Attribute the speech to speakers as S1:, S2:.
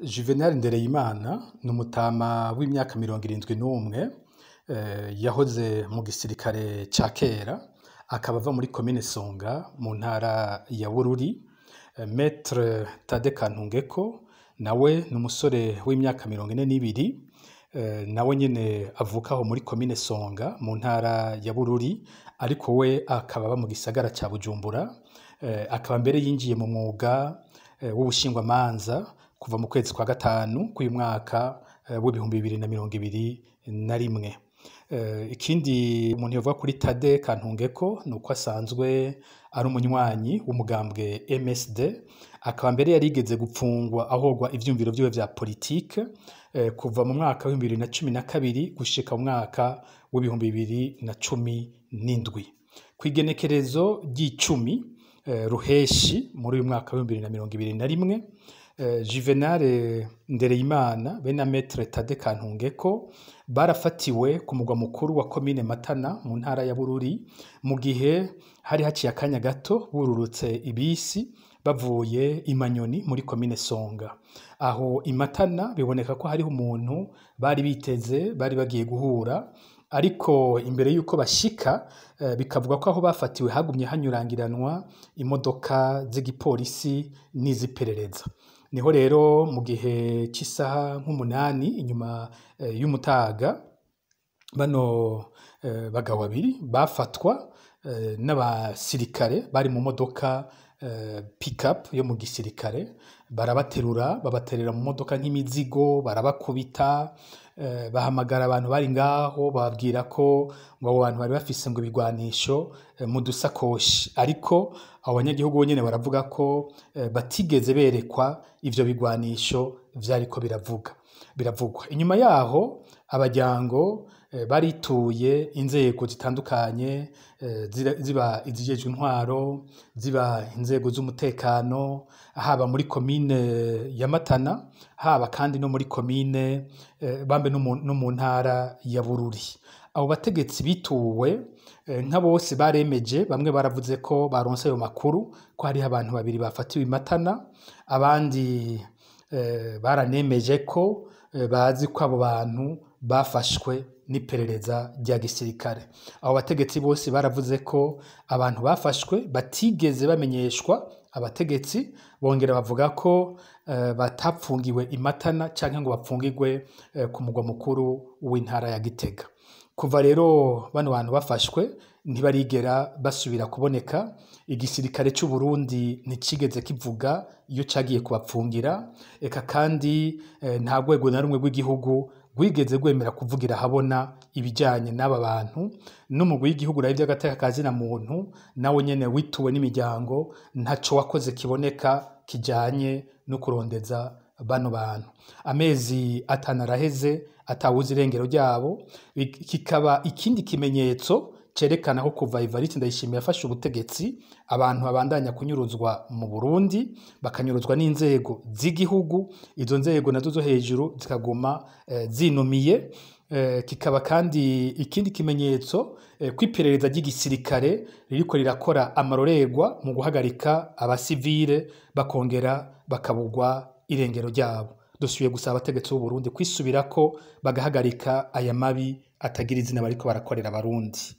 S1: Juvenal Ndereyimana ni umutama w'imyaka 71 yahoze mu gisirikare ca kera akaba ava muri komine Songa mu ntara ya Bururi. Maître Thadée Kantungeko nawe ni umusore w'imyaka 42 nawe nyene avuka aho muri komine Songa mu ntara ya Bururi, ariko we akaba aba mu gisagara ca Bujumbura. Akaba mbere yinjiye mu mwuga w'ubushingwamanza kuva mu kwezi kwa gatanu k'uyu mwaka w'2021. Ikindi umuntu yovuga kuri Thadée Kantungeko nuko asanzwe ari umunywanyi w'umugambwe MSD, akaba mbere yarigeze gupfungwa ahogwa ivyumviro vyiwe vya politike kuva mu mwaka w'2012 gushika mu mwaka w'2017. Kw'igenekerezo ry'icumi ruheshi muri uyu mwaka w'2021, Juvenal Ndereyimana be na Maître Thadée Kantungeko barafatiwe ku mugwa mukuru wa komine Matana mu ntara ya Bururi, mu gihe hari haciye akanya gato bururutse ibisi bavuye i Manyoni muri komine Songa. Aho i Matana biboneka ko hariho umuntu bari biteze, bari bagiye guhura, ariko imbere yuko bashika bikavuga ko aho bafatiwe hagumye hanyurangiranwa imodoka z'igipolisi n'iz'iperereza. Niho rero mu gihe c'isaha nk'umunani inyuma y'umutaga bano bagabo babiri bafatwa n'abasirikare bari mu modoka pick-up yo mu gisirikare, barabaterura babaterera mu modoka nk'imizigo, barabakubita, bahamagara abantu bari ngaho bababwira ko ngo abo bantu bari bafise ngo ibigwanisho mu dusakoshi, ariko abo banyagihugu nyene baravuga ko batigeze berekwa ivyo bigwanisho vyariko biravugwa. Inyuma yaho abajyango barituye inzego zitandukanye, ziba izijejwe intwaro, ziba inzego z'umutekano, haba muri komine ya Matana, haba kandi no muri komine bambe no mu ntara ya Bururi. Abo bategetsi bituwe nka bose baremeje, bamwe baravuze ko baronse ayo makuru ko hariho abantu babiri bafatiwe i Matana, abandi baranemeje ko bazi ko abo bantu bafashwe n'iperereza rya gisirikare. Abo bategetsi bose baravuze ko abantu bafashwe batigeze bamenyeshwa abategetsi, bongera bavuga ko batapfungiwe i Matana canke ngo bapfungirwe ku mugwa mukuru w'intara ya Gitega. Kuva rero bano bantu bafashwe ntibarigera basubira kuboneka. Igisirikare c'u Burundi nticigeze kivuga iyo cagiye kubapfungira, eka kandi nta rwego na rumwe rw'igihugu rwigeze rwemera kuvugira habona ibijanye n'aba bantu. N'umugwi w'igihugu ravye agateka ka zina muntu nawe nyene wituwe n'imiryango ntaco wakoze kiboneka kijanye no kurondeza bano bantu. Amezi atanu araheze atawuzi irengero ryabo, kikaba ikindi kimenyetso cerekana ko kuva Evariste Ndayishimiye yafashe ubutegetsi abantu babandanya kunyuruzwa mu Burundi, bakanyuruzwa n'inzego z'igihugu, izo nzego nazo zo hejuru zikaguma zinumiye. Kikaba kandi ikindi kimenyetso kw'iperereza ry'igisirikare ririko rirakora amarorerwa mu guhagarika abasivile bakongera bakabugwa irengero ryabo. Dusubiye gusaba abategetsi b'u Burundi kwisubirako bagahagarika aya mabi atagira izina bariko barakorera Abarundi.